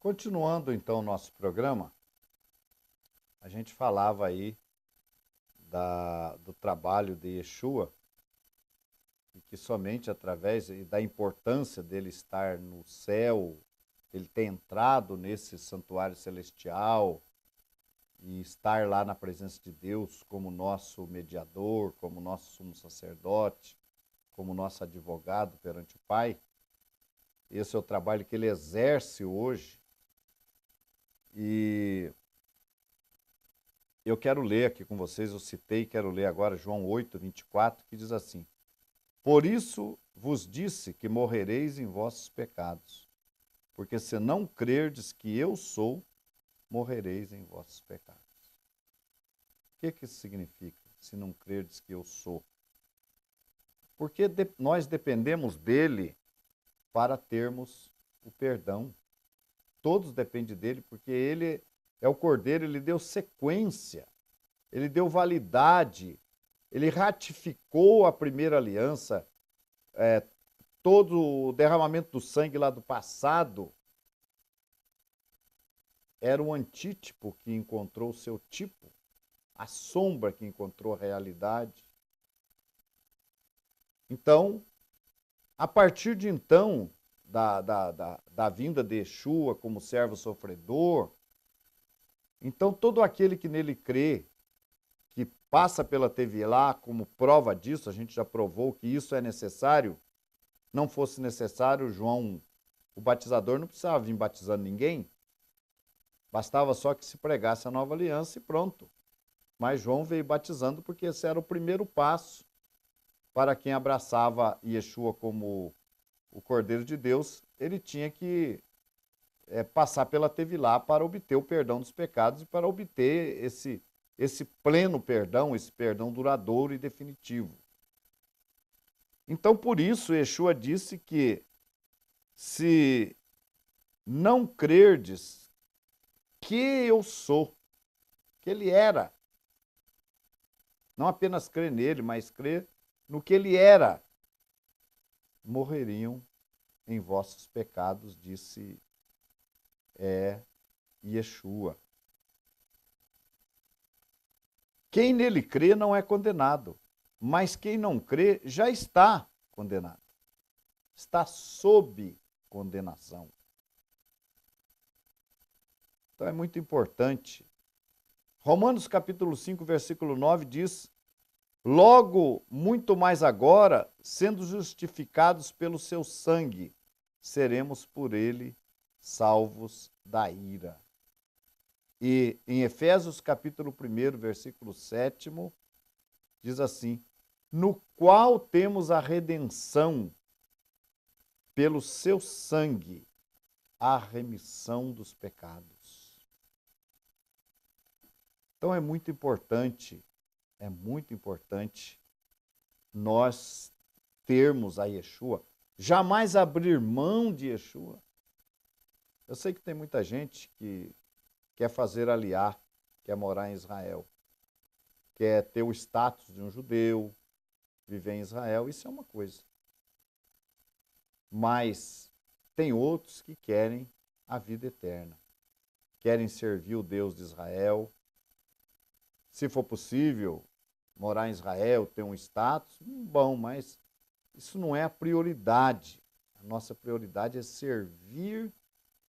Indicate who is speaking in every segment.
Speaker 1: Continuando então o nosso programa, a gente falava aí do trabalho de Yeshua e que somente através da importância dele estar no céu, ele ter entrado nesse santuário celestial e estar lá na presença de Deus como nosso mediador, como nosso sumo sacerdote, como nosso advogado perante o Pai. Esse é o trabalho que ele exerce hoje. E eu quero ler aqui com vocês, eu citei, quero ler agora João 8:24, que diz assim: Por isso vos disse que morrereis em vossos pecados, porque se não crerdes que eu sou, morrereis em vossos pecados. O que isso significa, se não crerdes que eu sou? Porque nós dependemos dele para termos o perdão. Todos dependem dele, porque ele é o Cordeiro, ele deu sequência, ele deu validade, ele ratificou a primeira aliança, todo o derramamento do sangue lá do passado era um antítipo que encontrou o seu tipo, a sombra que encontrou a realidade. Então, a partir de então, da vinda de Yeshua como servo sofredor, então todo aquele que nele crê, que passa pela Tevilá como prova disso, a gente já provou que isso é necessário. Não fosse necessário, João, o batizador, não precisava vir batizando ninguém. Bastava só que se pregasse a nova aliança e pronto. Mas João veio batizando porque esse era o primeiro passo para quem abraçava Yeshua como o Cordeiro de Deus. Ele tinha que passar pela Tevilá para obter o perdão dos pecados e para obter esse pleno perdão, esse perdão duradouro e definitivo. Então, por isso, Yeshua disse que se não crerdes que eu sou, que ele era, não apenas crer nele, mas crer no que ele era, morreriam em vossos pecados, disse Yeshua. Quem nele crê não é condenado, mas quem não crê já está condenado. Está sob condenação. Então é muito importante. Romanos capítulo 5, versículo 9 diz: Logo, muito mais agora, sendo justificados pelo seu sangue, seremos por ele salvos da ira. E em Efésios capítulo 1, versículo 7, diz assim: No qual temos a redenção pelo seu sangue, a remissão dos pecados. Então é muito importante nós termos a Yeshua, jamais abrir mão de Yeshua. Eu sei que tem muita gente que quer fazer aliar, quer morar em Israel, quer ter o status de um judeu, viver em Israel, isso é uma coisa. Mas tem outros que querem a vida eterna, querem servir o Deus de Israel. Se for possível, morar em Israel, ter um status, bom, mas isso não é a prioridade. A nossa prioridade é servir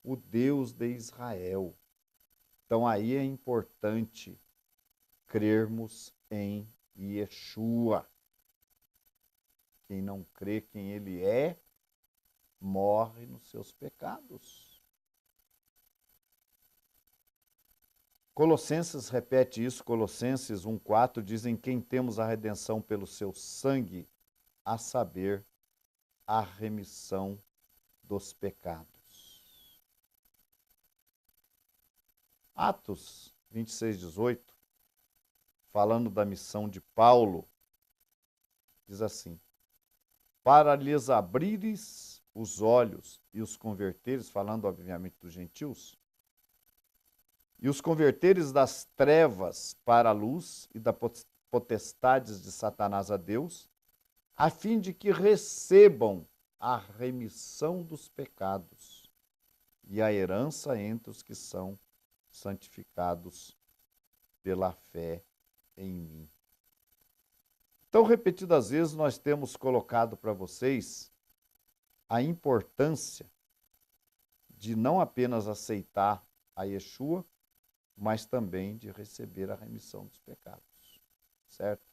Speaker 1: o Deus de Israel. Então aí é importante crermos em Yeshua. Quem não crê quem ele é, morre nos seus pecados. Colossenses repete isso, Colossenses 1,4, dizem quem temos a redenção pelo seu sangue, a saber, a remissão dos pecados. Atos 26:18, falando da missão de Paulo, diz assim: para lhes abrires os olhos e os converteres, falando obviamente dos gentios, e os converteres das trevas para a luz e das potestades de Satanás a Deus, a fim de que recebam a remissão dos pecados e a herança entre os que são santificados pela fé em mim. Então, repetidas vezes, nós temos colocado para vocês a importância de não apenas aceitar a Yeshua, mas também de receber a remissão dos pecados, certo?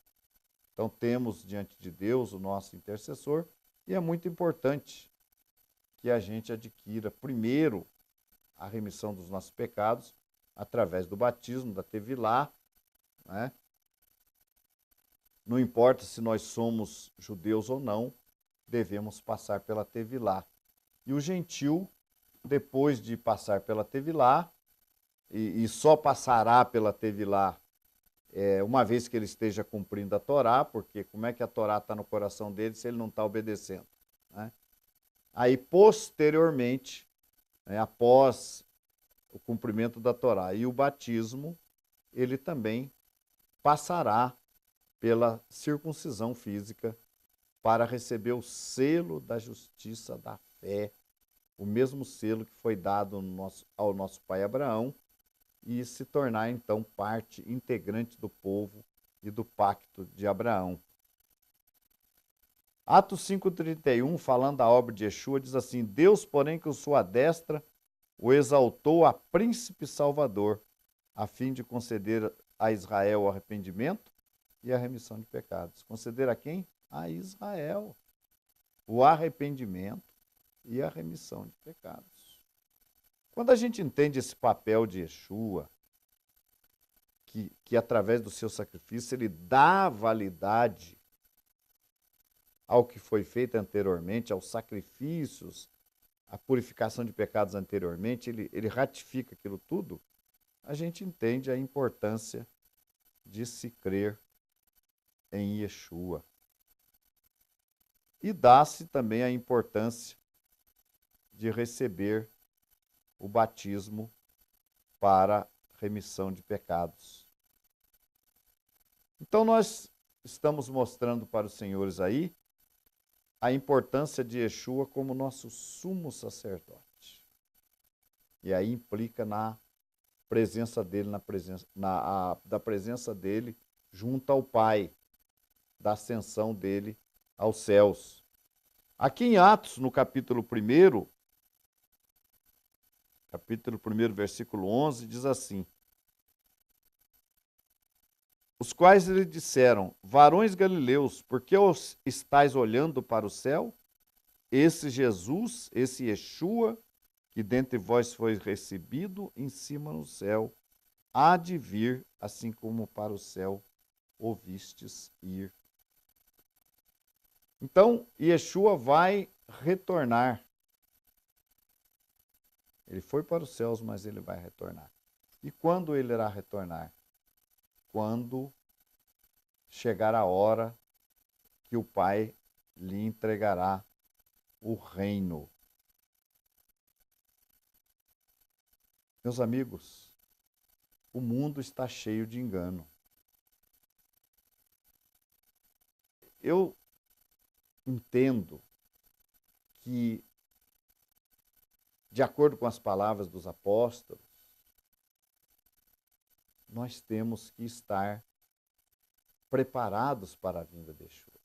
Speaker 1: Então, temos diante de Deus o nosso intercessor e é muito importante que a gente adquira primeiro a remissão dos nossos pecados através do batismo, da Tevilá, né? Não importa se nós somos judeus ou não, devemos passar pela Tevilá. E o gentil, depois de passar pela Tevilá, e só passará pela Tevilá uma vez que ele esteja cumprindo a Torá, porque como é que a Torá está no coração dele se ele não está obedecendo, né? Aí, posteriormente, né, após o cumprimento da Torá e o batismo, ele também passará pela circuncisão física para receber o selo da justiça da fé, o mesmo selo que foi dado ao nosso pai Abraão, e se tornar, então, parte integrante do povo e do pacto de Abraão. Atos 5,31, falando da obra de Yeshua, diz assim: Deus, porém, com sua destra, o exaltou a príncipe salvador, a fim de conceder a Israel o arrependimento e a remissão de pecados. Conceder a quem? A Israel o arrependimento e a remissão de pecados. Quando a gente entende esse papel de Yeshua, que através do seu sacrifício ele dá validade ao que foi feito anteriormente, aos sacrifícios, à purificação de pecados anteriormente, ele ratifica aquilo tudo, a gente entende a importância de se crer em Yeshua. E dá-se também a importância de receber o batismo para remissão de pecados. Então nós estamos mostrando para os senhores aí a importância de Yeshua como nosso sumo sacerdote. E aí implica na presença dele, da presença dele junto ao Pai, da ascensão dele aos céus. Aqui em Atos, no capítulo 1, versículo 11, diz assim: os quais lhe disseram: varões galileus, por que os estáis olhando para o céu? Esse Jesus, esse Yeshua, que dentre vós foi recebido em cima no céu, há de vir, assim como para o céu o vistes ir. Então, Yeshua vai retornar. Ele foi para os céus, mas ele vai retornar. E quando ele irá retornar? Quando chegar a hora que o Pai lhe entregará o reino. Meus amigos, o mundo está cheio de engano. Eu entendo que, de acordo com as palavras dos apóstolos, nós temos que estar preparados para a vinda de Yeshua.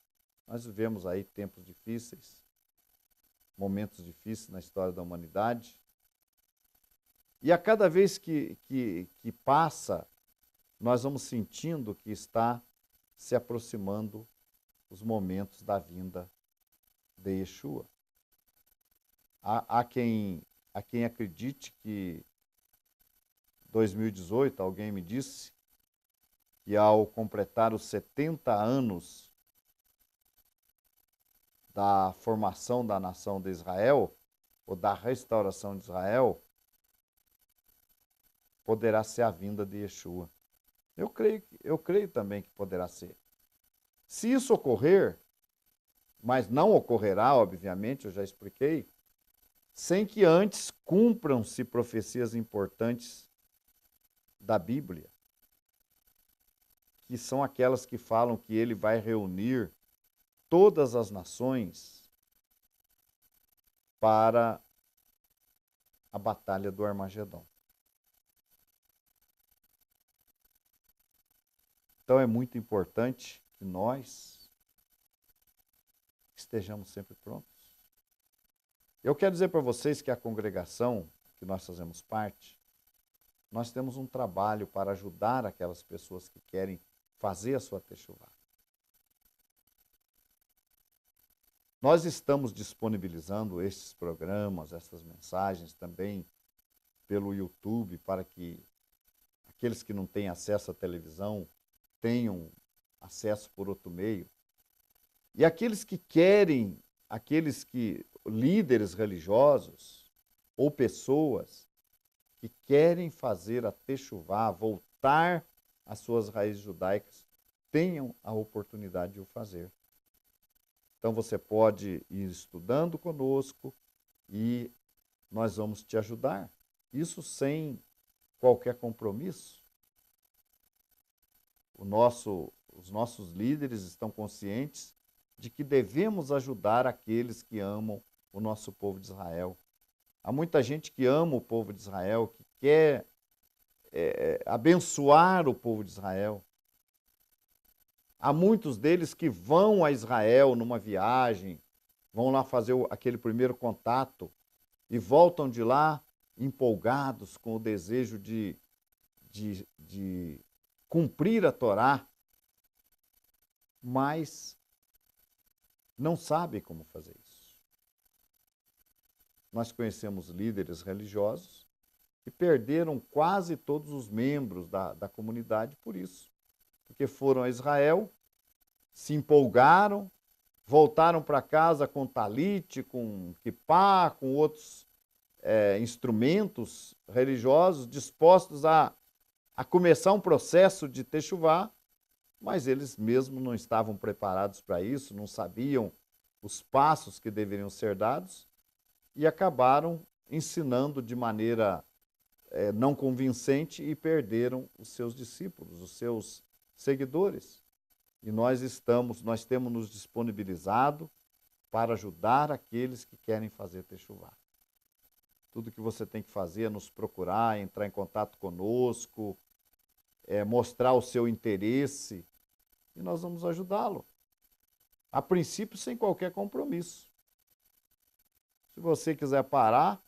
Speaker 1: Nós vivemos aí tempos difíceis, momentos difíceis na história da humanidade, e a cada vez que passa, nós vamos sentindo que está se aproximando os momentos da vinda de Yeshua. Há quem acredite que 2018, alguém me disse, que ao completar os 70 anos da formação da nação de Israel, ou da restauração de Israel, poderá ser a vinda de Yeshua. Eu creio também que poderá ser. Se isso ocorrer, mas não ocorrerá, obviamente, eu já expliquei, sem que antes cumpram-se profecias importantes da Bíblia, que são aquelas que falam que ele vai reunir todas as nações para a batalha do Armagedon. Então é muito importante que nós estejamos sempre prontos. Eu quero dizer para vocês que a congregação que nós fazemos parte, nós temos um trabalho para ajudar aquelas pessoas que querem fazer a sua techuvá. Nós estamos disponibilizando esses programas, essas mensagens também pelo YouTube, para que aqueles que não têm acesso à televisão tenham acesso por outro meio. E aqueles que querem, líderes religiosos ou pessoas que querem fazer a techuvá, voltar às suas raízes judaicas, tenham a oportunidade de o fazer. Então você pode ir estudando conosco e nós vamos te ajudar. Isso sem qualquer compromisso. Os nossos líderes estão conscientes de que devemos ajudar aqueles que amam o nosso povo de Israel. Há muita gente que ama o povo de Israel, que quer abençoar o povo de Israel. Há muitos deles que vão a Israel numa viagem, vão lá fazer aquele primeiro contato e voltam de lá empolgados com o desejo de cumprir a Torá, mas não sabem como fazer isso. Nós conhecemos líderes religiosos que perderam quase todos os membros da comunidade por isso. Porque foram a Israel, se empolgaram, voltaram para casa com talite, com quipá, com outros instrumentos religiosos, dispostos a começar um processo de techuvá, mas eles mesmos não estavam preparados para isso, não sabiam os passos que deveriam ser dados e acabaram ensinando de maneira não convincente e perderam os seus discípulos, os seus seguidores. E nós temos nos disponibilizado para ajudar aqueles que querem fazer techuvá. Tudo que você tem que fazer é nos procurar, entrar em contato conosco, mostrar o seu interesse e nós vamos ajudá-lo. A princípio, sem qualquer compromisso. Se você quiser parar,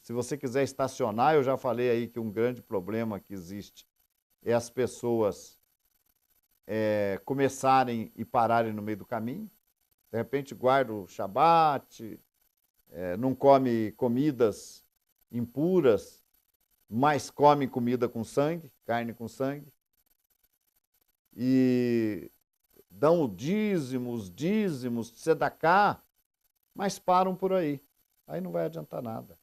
Speaker 1: se você quiser estacionar, eu já falei aí que um grande problema que existe é as pessoas começarem e pararem no meio do caminho. De repente guarda o Shabat, não come comidas impuras, mas come comida com sangue, carne com sangue. E dão os dízimos, tzedaká, mas param por aí. Aí não vai adiantar nada.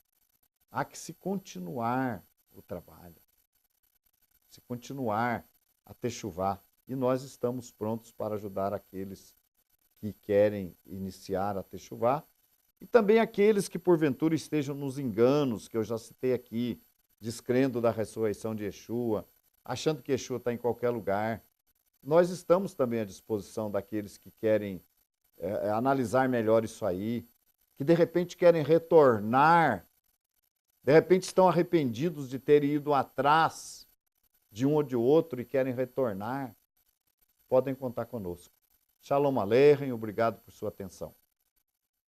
Speaker 1: Há que se continuar o trabalho, se continuar a techuvá. E nós estamos prontos para ajudar aqueles que querem iniciar a techuvá e também aqueles que porventura estejam nos enganos, que eu já citei aqui, descrendo da ressurreição de Yeshua, achando que Yeshua está em qualquer lugar. Nós estamos também à disposição daqueles que querem analisar melhor isso aí, que de repente querem retornar, de repente estão arrependidos de terem ido atrás de um ou de outro e querem retornar. Podem contar conosco. Shalom Aleichem, obrigado por sua atenção.